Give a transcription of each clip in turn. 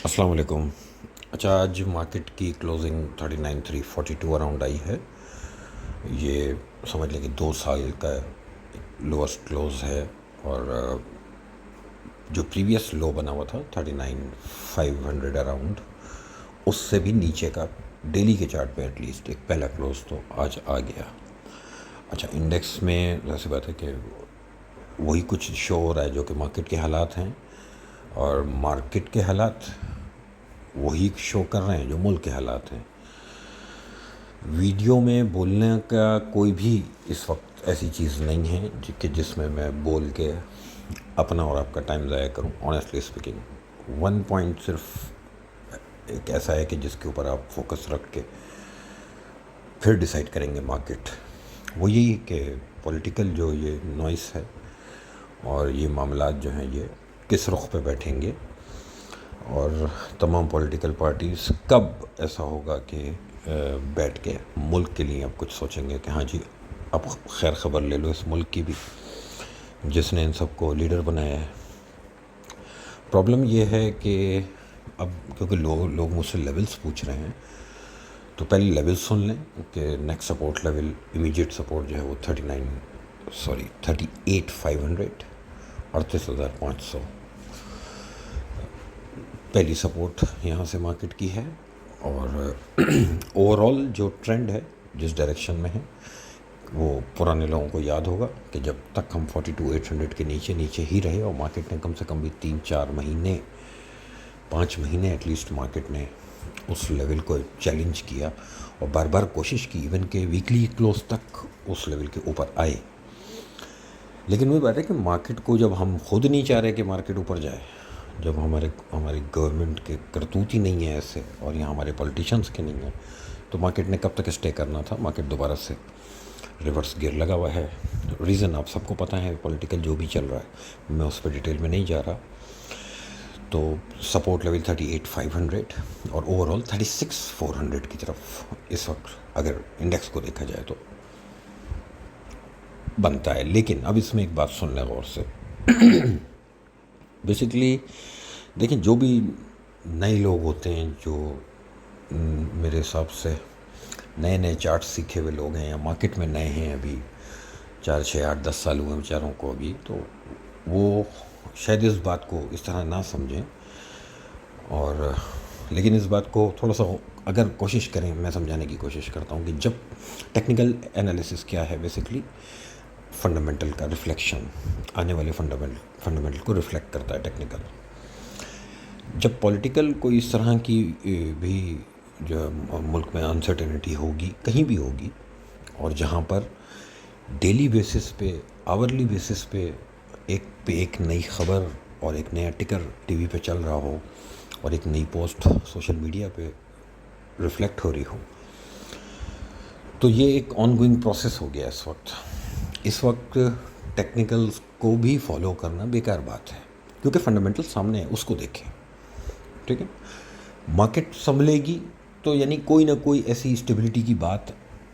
السلام علیکم. اچھا، آج مارکیٹ کی کلوزنگ 39,342 اراؤنڈ آئی ہے. یہ سمجھ لیں کہ 2 سال کا لوسٹ کلوز ہے. اور جو پریویس لو بنا ہوا تھا 39,500 اراؤنڈ، اس سے بھی نیچے کا ڈیلی کے چارٹ پہ ایٹ لیسٹ ایک پہلا کلوز تو آج آ گیا. اچھا، انڈیکس میں ظاہر سی بات ہے کہ وہی کچھ شو ہو رہا ہے جو کہ مارکیٹ کے حالات ہیں، اور مارکیٹ کے حالات وہی شو کر رہے ہیں جو ملک کے حالات ہیں. ویڈیو میں بولنے کا کوئی بھی اس وقت ایسی چیز نہیں ہے کہ جس میں میں بول کے اپنا اور آپ کا ٹائم ضائع کروں. آنیسٹلی اسپیکنگ، ون پوائنٹ صرف ایک ایسا ہے کہ جس کے اوپر آپ فوکس رکھ کے پھر ڈیسائیڈ کریں گے مارکیٹ. وہ یہی کہ پولیٹیکل جو یہ نوائس ہے اور یہ معاملات جو ہیں یہ کس رخ پہ بیٹھیں گے، اور تمام پولیٹیکل پارٹیز کب ایسا ہوگا کہ بیٹھ کے ملک کے لیے اب کچھ سوچیں گے کہ ہاں جی اب خیر خبر لے لو اس ملک کی بھی جس نے ان سب کو لیڈر بنایا ہے. پرابلم یہ ہے کہ اب کیونکہ لوگ مجھ سے لیولز پوچھ رہے ہیں، تو پہلے لیول سن لیں کہ next support level, immediate support جو ہے وہ 38,500 38,500 پہلی سپورٹ یہاں سے مارکیٹ کی ہے. اور اوورال جو ٹرینڈ ہے جس ڈائریکشن میں ہے وہ پرانے لوگوں کو یاد ہوگا کہ جب تک ہم 42,800 کے نیچے ہی رہے، اور مارکیٹ نے کم سے کم بھی 3-4 مہینے 5 مہینے ایٹ لیسٹ مارکیٹ نے اس لیول کو چیلنج کیا اور بار بار کوشش کی ایون کہ ویکلی کلوز تک اس لیول کے اوپر آئے. لیکن وہ بات ہے کہ مارکیٹ کو جب ہم خود نہیں چاہ رہے کہ مارکیٹ اوپر جائے، جب ہماری گورنمنٹ کے کرتوت ہی نہیں ہے ایسے، اور یہاں ہمارے پولیٹیشنس کے نہیں ہیں، تو مارکیٹ نے کب تک اسٹے کرنا تھا. مارکیٹ دوبارہ سے ریورس گیئر لگا ہوا ہے. ریزن آپ سب کو پتہ ہے، پولیٹیکل جو بھی چل رہا ہے، میں اس پہ ڈیٹیل میں نہیں جا رہا. تو سپورٹ لیول 38,500 اور اوورال 36,400 کی طرف اس وقت اگر انڈیکس کو دیکھا جائے تو بنتا ہے. لیکن اب اس میں ایک بات سن لیں غور سے. بیسیکلی دیکھیں، جو بھی نئے لوگ ہوتے ہیں، جو میرے حساب سے نئے چارٹ سیکھے ہوئے لوگ ہیں یا مارکیٹ میں نئے ہیں، ابھی 4 6 8 10 سال ہوئے بیچاروں کو ابھی، تو وہ شاید اس بات کو اس طرح نہ سمجھیں. اور لیکن اس بات کو تھوڑا سا اگر کوشش کریں، میں سمجھانے کی کوشش کرتا ہوں کہ جب ٹیکنیکل انالیسس کیا ہے، بیسیکلی فنڈامنٹل کا ریفلیکشن، آنے والے فنڈامنٹل کو ریفلیکٹ کرتا ہے ٹیکنیکل. جب پولیٹیکل کوئی اس طرح کی بھی جو ملک میں انسرٹینٹی ہوگی، کہیں بھی ہوگی، اور جہاں پر ڈیلی بیسس پہ، آورلی بیسس پہ ایک نئی خبر اور ایک نیا ٹکر ٹی وی پہ چل رہا ہو، اور ایک نئی پوسٹ سوشل میڈیا پہ ریفلیکٹ ہو رہی ہو، تو یہ ایک آن گوئنگ پروسیس ہو گیا اس وقت ٹیکنیکلز کو بھی فالو کرنا بیکار بات ہے، کیونکہ فنڈامنٹل سامنے ہے، اس کو دیکھیں. ٹھیک ہے، مارکیٹ سنبھلے گی تو یعنی کوئی نہ کوئی ایسی اسٹیبلٹی کی بات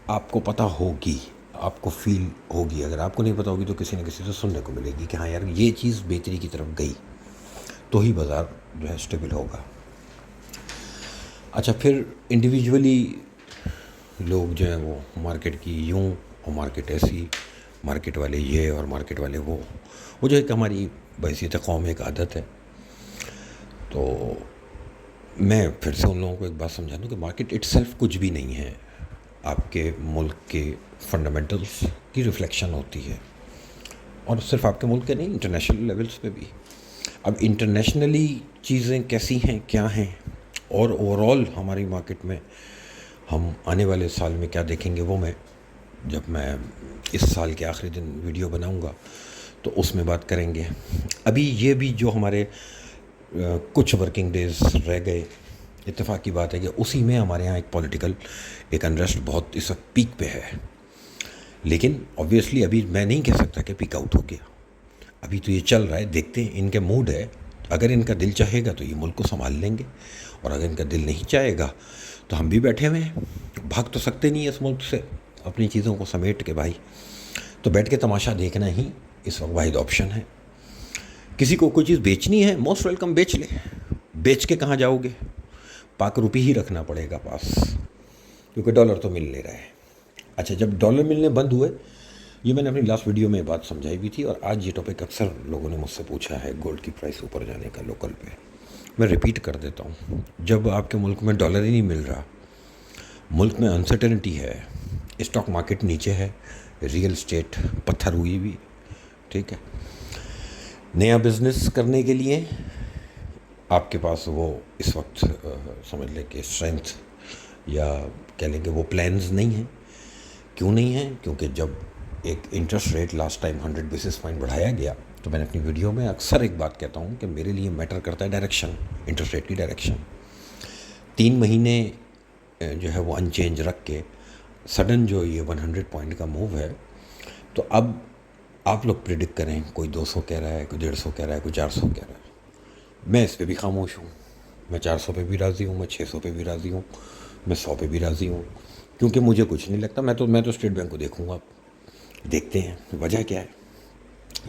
آپ کو پتہ ہوگی، آپ کو فیل ہوگی. اگر آپ کو نہیں پتہ ہوگی تو کسی نہ کسی سے سننے کو ملے گی کہ ہاں یار یہ چیز بہتری کی طرف گئی، تو ہی بازار جو ہے اسٹیبل ہوگا. اچھا، پھر انڈیویجولی لوگ جو ہیں وہ مارکیٹ کی یوں اور مارکیٹ ایسی، مارکیٹ والے یہ اور مارکیٹ والے وہ جو ایک ہماری بحیثیت قوم ایک عادت ہے. تو میں پھر سے ان لوگوں کو ایک بات سمجھا دوں کہ مارکیٹ اٹ سیلف کچھ بھی نہیں ہے، آپ کے ملک کے فنڈامنٹلز کی ریفلیکشن ہوتی ہے. اور صرف آپ کے ملک کے نہیں، انٹرنیشنل لیولز پہ بھی. اب انٹرنیشنلی چیزیں کیسی ہیں، کیا ہیں، اور اوورال ہماری مارکیٹ میں ہم آنے والے سال میں کیا دیکھیں گے، وہ جب میں اس سال کے آخری دن ویڈیو بناؤں گا تو اس میں بات کریں گے. ابھی یہ بھی جو ہمارے کچھ ورکنگ ڈیز رہ گئے، اتفاق کی بات ہے کہ اسی میں ہمارے یہاں ایک پولیٹیکل ایک انریسٹ بہت اس وقت پیک پہ ہے. لیکن آبویسلی ابھی میں نہیں کہہ سکتا کہ پیک آؤٹ ہو گیا، ابھی تو یہ چل رہا ہے. دیکھتے ہیں، ان کے موڈ ہے، اگر ان کا دل چاہے گا تو یہ ملک کو سنبھال لیں گے، اور اگر ان کا دل نہیں چاہے گا تو ہم بھی بیٹھے ہوئے ہیں، بھاگ تو سکتے نہیں اس ملک سے اپنی چیزوں کو سمیٹ کے بھائی. تو بیٹھ کے تماشا دیکھنا ہی اس وقت واحد آپشن ہے. کسی کو کوئی چیز بیچنی ہے، موسٹ ویلکم، بیچ لے. بیچ کے کہاں جاؤ گے؟ پاک روپی ہی رکھنا پڑے گا پاس، کیونکہ ڈالر تو مل نہیں رہا ہے۔ اچھا، جب ڈالر ملنے بند ہوئے، یہ میں نے اپنی لاسٹ ویڈیو میں بات سمجھائی بھی تھی، اور آج یہ ٹاپک اکثر لوگوں نے مجھ سے پوچھا ہے، گولڈ کی پرائس اوپر جانے کا لوکل پہ۔ میں ریپیٹ کر دیتا ہوں، جب آپ کے ملک میں ڈالر ہی نہیں مل رہا، ملک میں انسرٹنٹی ہے، اسٹاک مارکیٹ نیچے ہے، ریئل اسٹیٹ پتھر ہوئی بھی، ٹھیک ہے، نیا بزنس کرنے کے لیے آپ کے پاس وہ اس وقت سمجھ لیں کہ اسٹرینتھ یا کہہ لیں کہ وہ پلانز نہیں ہیں۔ کیوں نہیں ہیں؟ کیونکہ جب ایک interest rate last time 100 basis point بڑھایا گیا، تو میں نے اپنی ویڈیو میں اکثر ایک بات کہتا ہوں کہ میرے لیے میٹر کرتا ہے ڈائریکشن، انٹرسٹ ریٹ کی ڈائریکشن۔ 3 مہینے جو ہے وہ ان چینج رکھ کے سڈن جو یہ 100 پوائنٹ کا موو ہے، تو اب آپ لوگ پریڈکٹ کریں، کوئی 200 کہہ رہا ہے، کوئی 150 کہہ رہا ہے، کوئی 400 کہہ رہا ہے۔ میں اس پہ بھی خاموش ہوں، میں 400 پہ بھی راضی ہوں، میں 600 پہ بھی راضی ہوں، میں 100 پہ بھی راضی ہوں، کیونکہ مجھے کچھ نہیں لگتا۔ میں تو اسٹیٹ بینک کو دیکھوں گا، دیکھتے ہیں وجہ کیا ہے۔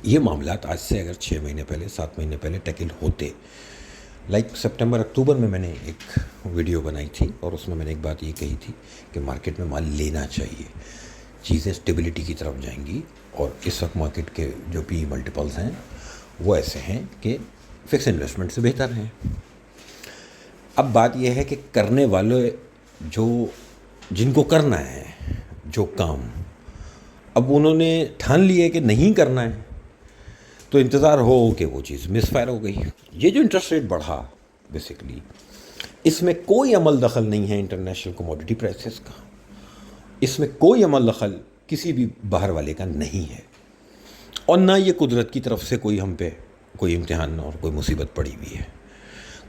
یہ معاملات آج سے اگر 6 مہینے پہلے، 7 مہینے پہلے ٹیکل ہوتے، لائک سپٹمبر اکتوبر میں میں نے ایک ویڈیو بنائی تھی، اور اس میں نے ایک بات یہ کہی تھی کہ مارکیٹ میں مال لینا چاہیے، چیزیں اسٹیبلٹی کی طرف جائیں گی، اور اس وقت مارکیٹ کے جو پی ملٹیپلز ہیں وہ ایسے ہیں کہ فکس انویسٹمنٹ سے بہتر ہیں۔ اب بات یہ ہے کہ کرنے والے جن کو کرنا ہے جو کام، اب انہوں نے ٹھان لیے کہ نہیں کرنا ہے، تو انتظار ہو کہ وہ چیز مس فائر ہو گئی۔ یہ جو انٹرسٹ ریٹ بڑھا، بیسیکلی اس میں کوئی عمل دخل نہیں ہے انٹرنیشنل کموڈٹی پرائسز کا، اس میں کوئی عمل دخل کسی بھی باہر والے کا نہیں ہے، اور نہ یہ قدرت کی طرف سے کوئی ہم پہ کوئی امتحان اور کوئی مصیبت پڑی ہوئی ہے۔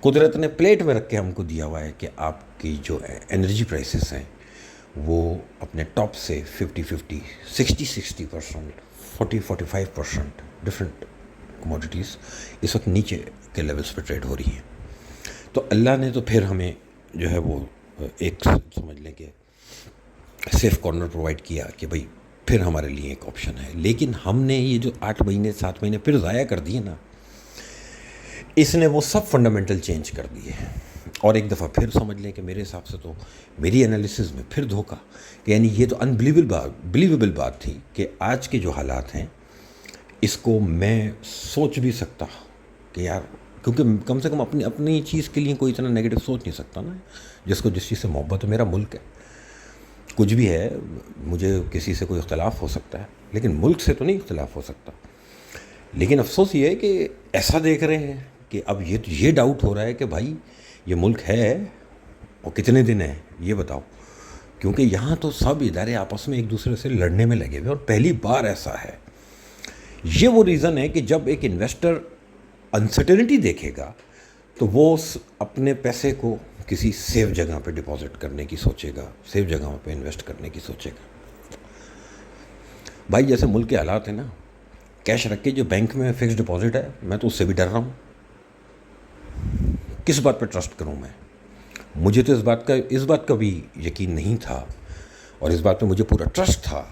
قدرت نے پلیٹ میں رکھ کے ہم کو دیا ہوا ہے کہ آپ کی جو انرجی پرائسز ہیں وہ اپنے ٹاپ سے 50-50، 60% 40-45% ڈفرینٹ کموڈیٹیز اس وقت نیچے کے لیولز پہ ٹریڈ ہو رہی ہیں۔ تو اللہ نے تو پھر ہمیں جو ہے وہ ایک سمجھ لیں کہ سیف کارنر پرووائڈ کیا کہ بھئی پھر ہمارے لیے ایک آپشن ہے، لیکن ہم نے یہ جو 8 مہینے 7 مہینے پھر ضائع کر دیے نا، اس نے وہ سب فنڈامنٹل چینج کر دیے۔ اور ایک دفعہ پھر سمجھ لیں کہ میرے حساب سے تو میری انالیسز میں پھر دھوکا، کہ یعنی یہ تو بلیویبل بات تھی کہ آج کے جو حالات ہیں اس کو میں سوچ بھی سکتا کہ یار، کیونکہ کم سے کم اپنی چیز کے لیے کوئی اتنا نیگیٹو سوچ نہیں سکتا نا، جس کو جس چیز سے محبت ہے۔ میرا ملک ہے، کچھ بھی ہے، مجھے کسی سے کوئی اختلاف ہو سکتا ہے، لیکن ملک سے تو نہیں اختلاف ہو سکتا۔ لیکن افسوس یہ ہے کہ ایسا دیکھ رہے ہیں کہ اب یہ ڈاؤٹ ہو رہا ہے کہ بھائی یہ ملک ہے اور کتنے دن ہے یہ بتاؤ، کیونکہ یہاں تو سب ادارے آپس میں ایک دوسرے سے لڑنے میں لگے ہوئے، اور پہلی بار ایسا ہے۔ یہ وہ ریزن ہے کہ جب ایک انویسٹر انسرٹنٹی دیکھے گا تو وہ اپنے پیسے کو کسی سیف جگہ پہ ڈپازٹ کرنے کی سوچے گا، سیف جگہ پہ انویسٹ کرنے کی سوچے گا۔ بھائی جیسے ملک کے حالات ہیں نا، کیش رکھ کے جو بینک میں فکس ڈپازٹ ہے، میں تو اس سے بھی ڈر رہا ہوں۔ کس بات پہ ٹرسٹ کروں میں؟ مجھے تو اس بات کا بھی یقین نہیں تھا، اور اس بات پہ مجھے پورا ٹرسٹ تھا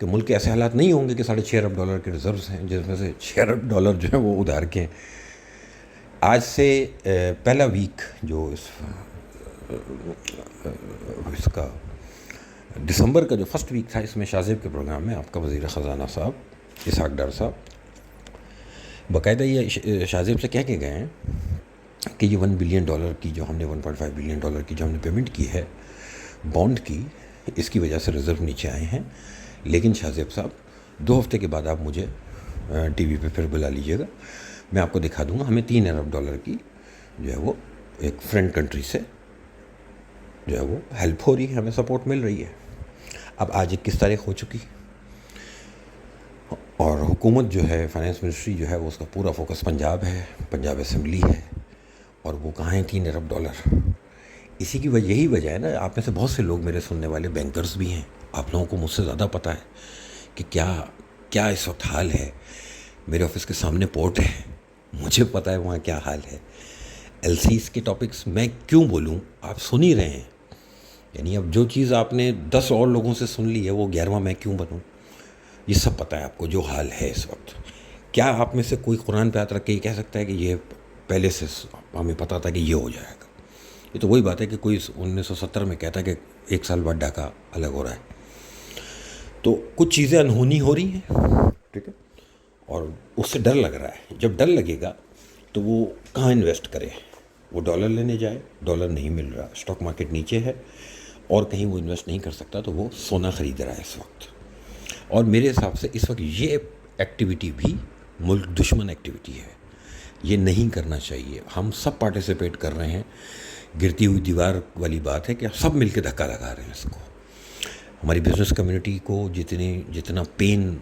کہ ملک کے ایسے حالات نہیں ہوں گے کہ $6.5 ارب کے ریزروز ہیں، جس میں سے $6 ارب جو ہیں وہ ادھار کے ہیں۔ آج سے پہلا ویک جو اس کا دسمبر کا جو فرسٹ ویک تھا، اس میں شاہ زیب کے پروگرام میں آپ کا وزیر خزانہ صاحب اسحاق ڈار صاحب باقاعدہ یہ شاہ زیب سے کہہ کے گئے ہیں کہ یہ $1 بلین کی جو ہم نے $1.5 بلین کی جو ہم نے پیمنٹ کی ہے بانڈ کی، اس کی وجہ سے ریزرو نیچے آئے ہیں، لیکن شاہ زیب صاحب 2 ہفتے کے بعد آپ مجھے ٹی وی پہ پھر بلا لیجیے گا، میں آپ کو دکھا دوں گا ہمیں $3 ارب کی جو ہے وہ ایک فرینڈ کنٹری سے جو ہے وہ ہیلپ ہو رہی ہے، ہمیں سپورٹ مل رہی ہے۔ اب آج 21 تاریخ ہو چکی، اور حکومت جو ہے، فائنانس منسٹری جو ہے وہ اس کا پورا فوکس پنجاب ہے، پنجاب اسمبلی ہے، اور وہ کہاں ہیں $3 ارب۔ اسی کی وجہ یہی وجہ ہے نا، آپ میں سے بہت سے لوگ میرے سننے والے بینکرز بھی ہیں، آپ لوگوں کو مجھ سے زیادہ پتہ ہے کہ کیا اس وقت حال ہے۔ میرے آفس کے سامنے پورٹ ہے، مجھے پتہ ہے وہاں کیا حال ہے۔ ایل سیز کے ٹاپکس میں کیوں بولوں، آپ سن ہی رہے ہیں، یعنی اب جو چیز آپ نے 10 اور لوگوں سے سن لی ہے وہ 11واں میں کیوں بنوں، یہ سب پتہ ہے آپ کو جو حال ہے اس وقت۔ کیا آپ میں سے کوئی قرآن پہ ہاتھ رکھ کے یہ کہہ سکتا ہے کہ یہ پہلے سے ہمیں پتہ تھا کہ یہ ہو جائے گا. یہ تو وہی بات ہے کہ کوئی 1970 میں کہتا ہے کہ 1 سال بعد ڈھاکہ الگ ہو رہا ہے. تو کچھ چیزیں انہونی ہو رہی ہیں, ٹھیک ہے, اور اس سے ڈر لگ رہا ہے. جب ڈر لگے گا تو وہ کہاں انویسٹ کرے؟ وہ ڈالر لینے جائے, ڈالر نہیں مل رہا, اسٹاک مارکیٹ نیچے ہے اور کہیں وہ انویسٹ نہیں کر سکتا, تو وہ سونا خرید رہا ہے اس وقت. اور میرے حساب سے اس وقت یہ ایکٹیویٹی بھی ملک دشمن ایکٹیویٹی ہے. یہ نہیں کرنا چاہیے. ہم سب پارٹیسپیٹ کر رہے ہیں. گرتی ہوئی دیوار والی بات ہے کہ سب مل کے دھکا لگا رہے ہیں اس کو. ہماری بزنس کمیونٹی کو جتنا پین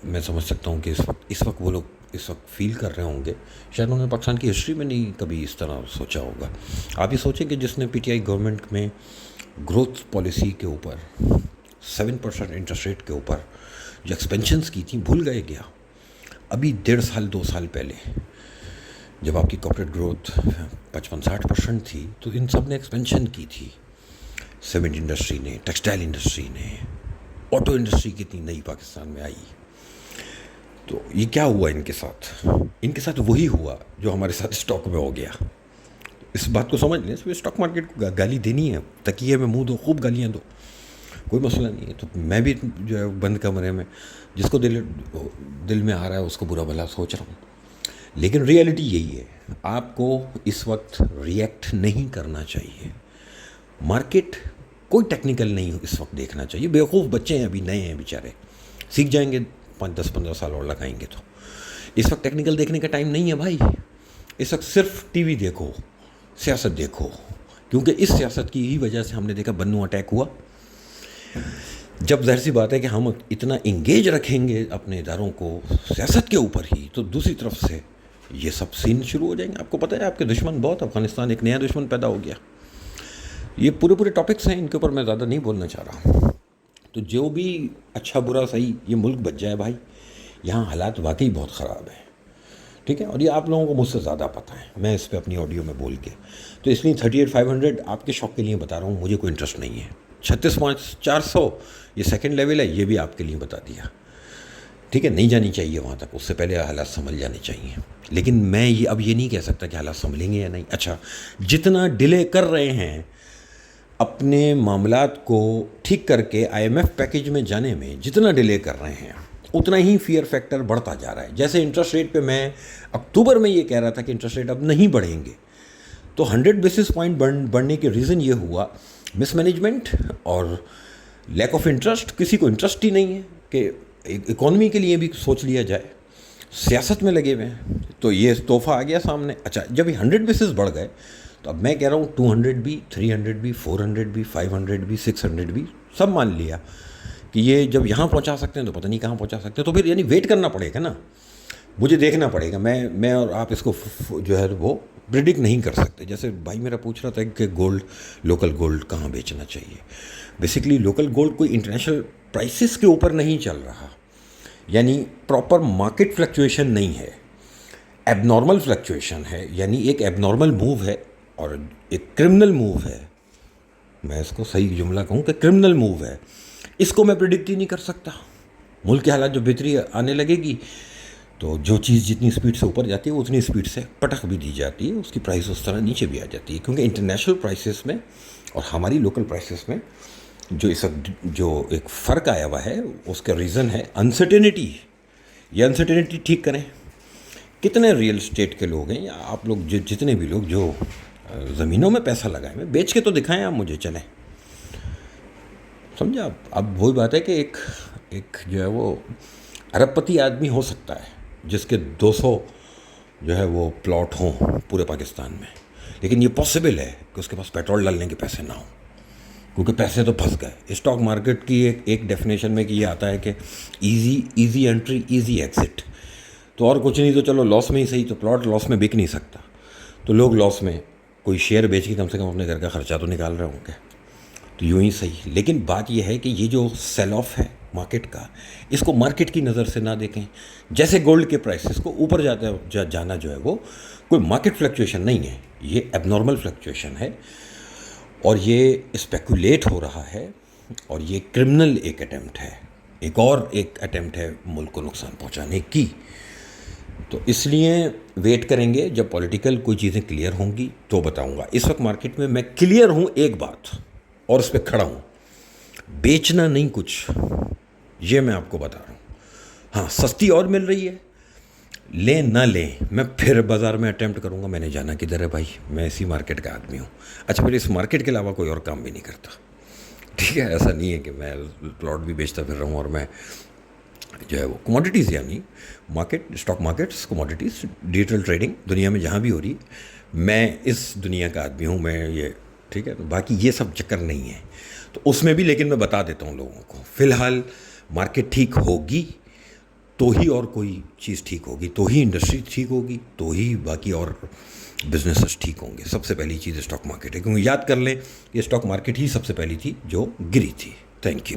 میں سمجھ سکتا ہوں کہ اس وقت وہ لوگ اس وقت فیل کر رہے ہوں گے, شاید انہوں نے پاکستان کی ہسٹری میں نہیں کبھی اس طرح سوچا ہوگا. آپ یہ سوچیں کہ جس نے پی ٹی آئی گورنمنٹ میں گروتھ پالیسی کے اوپر 7% انٹرسٹ ریٹ کے اوپر جو ایکسپینشنز کی تھیں بھول گئے گیا. ابھی 1.5 سال 2 سال پہلے جب آپ کی کارپوریٹ گروتھ 55-60% تھی تو ان سب نے ایکسپینشن کی تھی. سیمنٹ انڈسٹری نے, ٹیکسٹائل انڈسٹری نے, آٹو انڈسٹری کتنی نئی پاکستان میں آئی. تو یہ کیا ہوا ان کے ساتھ؟ ان کے ساتھ وہی ہوا جو ہمارے ساتھ اسٹاک میں ہو گیا. اس بات کو سمجھ لیں. اسٹاک مارکیٹ کو گالی دینی ہے, تکیے میں منہ دو, خوب گالیاں دو, کوئی مسئلہ نہیں ہے. تو میں بھی جو ہے بند کمرے میں جس کو دل میں آ رہا ہے اس کو برا بھلا سوچ رہا ہوں. لیکن ریئلٹی یہی ہے, آپ کو اس وقت ریئیکٹ نہیں کرنا چاہیے. مارکیٹ کوئی ٹیکنیکل نہیں اس وقت دیکھنا چاہیے. بیوقوف بچے ہیں, ابھی نئے ہیں بیچارے, سیکھ جائیں گے 5-10-15 سال اور لگائیں گے. تو اس وقت ٹیکنیکل دیکھنے کا ٹائم نہیں ہے بھائی. اس وقت صرف ٹی وی دیکھو, سیاست دیکھو, کیونکہ اس سیاست کی ہی وجہ سے ہم نے دیکھا بنو اٹیک ہوا. جب ظاہر سی بات ہے کہ ہم اتنا انگیج رکھیں گے اپنے اداروں کو سیاست کے اوپر ہی, تو دوسری طرف سے یہ سب سین شروع ہو جائیں گے. آپ کو پتہ ہے آپ کے دشمن بہت, افغانستان ایک نیا دشمن پیدا ہو گیا. یہ پورے ٹاپکس ہیں, ان کے اوپر میں زیادہ نہیں بولنا چاہ رہا. تو جو بھی اچھا برا صحیح یہ ملک بچ جائے بھائی. یہاں حالات واقعی بہت خراب ہیں, ٹھیک ہے, اور یہ آپ لوگوں کو مجھ سے زیادہ پتہ ہے. میں اس پہ اپنی آڈیو میں بول کے تو اس لیے 38,500 آپ کے شوق کے لیے بتا رہا ہوں, مجھے کوئی انٹرسٹ نہیں ہے. 36,400 یہ سیکنڈ لیول ہے, یہ بھی آپ کے لیے بتا دیا, ٹھیک ہے. نہیں جانی چاہیے وہاں تک, اس سے پہلے حالات سنبھل جانے چاہیے. لیکن میں اب یہ نہیں کہہ سکتا کہ حالات سنبھلیں گے یا نہیں. اچھا, جتنا ڈیلے کر رہے ہیں اپنے معاملات کو ٹھیک کر کے IMF پیکیج میں جانے میں, جتنا ڈیلے کر رہے ہیں اتنا ہی فیئر فیکٹر بڑھتا جا رہا ہے. جیسے انٹرسٹ ریٹ پہ میں اکتوبر میں یہ کہہ رہا تھا کہ انٹرسٹ ریٹ اب نہیں بڑھیں گے, تو 100 بیسس پوائنٹ بڑھنے کے ریزن یہ ہوا مس مینجمنٹ اور لیک آف انٹرسٹ. کسی کو انٹرسٹ ہی نہیں ہے کہ اکانومی کے لیے بھی سوچ لیا جائے, سیاست میں لگے ہوئے ہیں. تو یہ تحفہ آ گیا سامنے. اچھا, جب یہ 100 بیسس بڑھ گئے تو اب میں کہہ رہا ہوں 200 بھی, 300 بھی, 400 بھی, 500 بھی, 600 بھی, سب مان لیا کہ یہ جب یہاں پہنچا سکتے ہیں تو پتہ نہیں کہاں پہنچا سکتے ہیں. تو پھر یعنی ویٹ کرنا پڑے گا نا, مجھے دیکھنا پڑے گا. میں اور آپ اس کو جو ہے وہ پریڈکٹ نہیں کر سکتے. جیسے بھائی میرا پوچھ رہا تھا کہ گولڈ, لوکل گولڈ کہاں بیچنا چاہیے. بیسکلی لوکل گولڈ کوئی انٹرنیشنل پرائسز کے اوپر نہیں چل رہا, یعنی پراپر مارکیٹ فلکچویشن نہیں ہے, ایب نارمل فلکچویشن ہے. یعنی ایک ایب نارمل موو ہے اور ایک کرمنل موو ہے. میں اس کو صحیح جملہ کہوں کہ کرمنل موو ہے. اس کو میں پریڈکٹ ہی نہیں کر سکتا. ملک کے حالات جو بہتری آنے لگے گی تو جو چیز جتنی اسپیڈ سے اوپر جاتی ہے وہ اتنی اسپیڈ سے پٹخ بھی دی جاتی ہے, اس کی پرائس اس طرح نیچے بھی آ جاتی ہے. کیونکہ انٹرنیشنل پرائسز میں اور ہماری لوکل پرائسز میں جو اس وقت جو ایک فرق آیا ہوا ہے اس کا ریزن ہے انسرٹینٹی. یہ انسرٹینٹی ٹھیک کریں. کتنے ریئل اسٹیٹ کے لوگ ہیں, یا آپ لوگ جتنے بھی لوگ جو زمینوں میں پیسہ لگائے ہوئے, بیچ کے تو دکھائیں آپ مجھے, چلیں سمجھا آپ. اب وہی بات ہے کہ ایک جو ہے وہ ارب پتی آدمی ہو سکتا ہے جس کے 200 جو ہے وہ پلاٹ ہوں پورے پاکستان میں, لیکن یہ پاسبل ہے کہ اس کے پاس پیٹرول ڈالنے کے پیسے نہ ہوں, کیونکہ پیسے تو پھنس گئے. اسٹاک مارکیٹ کی ایک ڈیفینیشن میں کہ یہ آتا ہے کہ ایزی انٹری ایزی ایگزٹ. تو اور کچھ نہیں تو چلو لاس میں ہی صحیح, تو پلاٹ لاس میں بک نہیں سکتا, تو لوگ لاس میں کوئی شیئر بیچ کے کم سے کم اپنے گھر کا خرچہ تو نکال رہے ہوں گے. تو یوں ہی صحیح. لیکن بات یہ ہے کہ یہ جو سیل آف ہے مارکیٹ کا, اس کو مارکیٹ کی نظر سے نہ دیکھیں. جیسے گولڈ کے پرائسز کو اوپر جانا جو ہے وہ کوئی مارکیٹ فلکچویشن نہیں ہے, یہ ایب نارمل فلکچویشن ہے, اور یہ اسپیکولیٹ ہو رہا ہے, اور یہ کرمنل ایک اٹیمپٹ ہے, ایک اٹیمپٹ ہے ملک کو نقصان پہنچانے کی. تو اس لیے ویٹ کریں گے، جب پولیٹیکل کوئی چیزیں کلیئر ہوں گی تو بتاؤں گا. اس وقت مارکیٹ میں کلیئر ہوں ایک بات، اور اس پہ کھڑا ہوں، بیچنا نہیں کچھ، یہ میں آپ کو بتا رہا ہوں. ہاں سستی اور مل رہی ہے، لیں نہ لیں، میں پھر بازار میں اٹیمپٹ کروں گا. میں نے جانا کدھر ہے بھائی، میں اسی مارکیٹ کا آدمی ہوں. اچھا پھر اس مارکیٹ کے علاوہ کوئی اور کام بھی نہیں کرتا، ٹھیک ہے. ایسا نہیں ہے کہ میں پلاٹ بھی بیچتا پھر رہا ہوں، اور میں جو ہے وہ کموڈیٹیز، یعنی market, stock markets, commodities, digital trading دنیا میں جہاں بھی ہو رہی ہے، میں اس دنیا کا آدمی ہوں. میں یہ ٹھیک ہے، باقی یہ سب چکر نہیں ہے. تو اس میں بھی لیکن میں بتا دیتا ہوں لوگوں کو، فی الحال مارکیٹ ٹھیک ہوگی تو ہی اور کوئی چیز ٹھیک ہوگی، تو ہی انڈسٹری ٹھیک ہوگی، تو ہی باقی اور بزنسز ٹھیک ہوں گے. سب سے پہلی چیز اسٹاک مارکیٹ ہے، کیونکہ یاد کر لیں یہ اسٹاک مارکیٹ ہی سب سے پہلی تھی جو گری تھی. Thank you.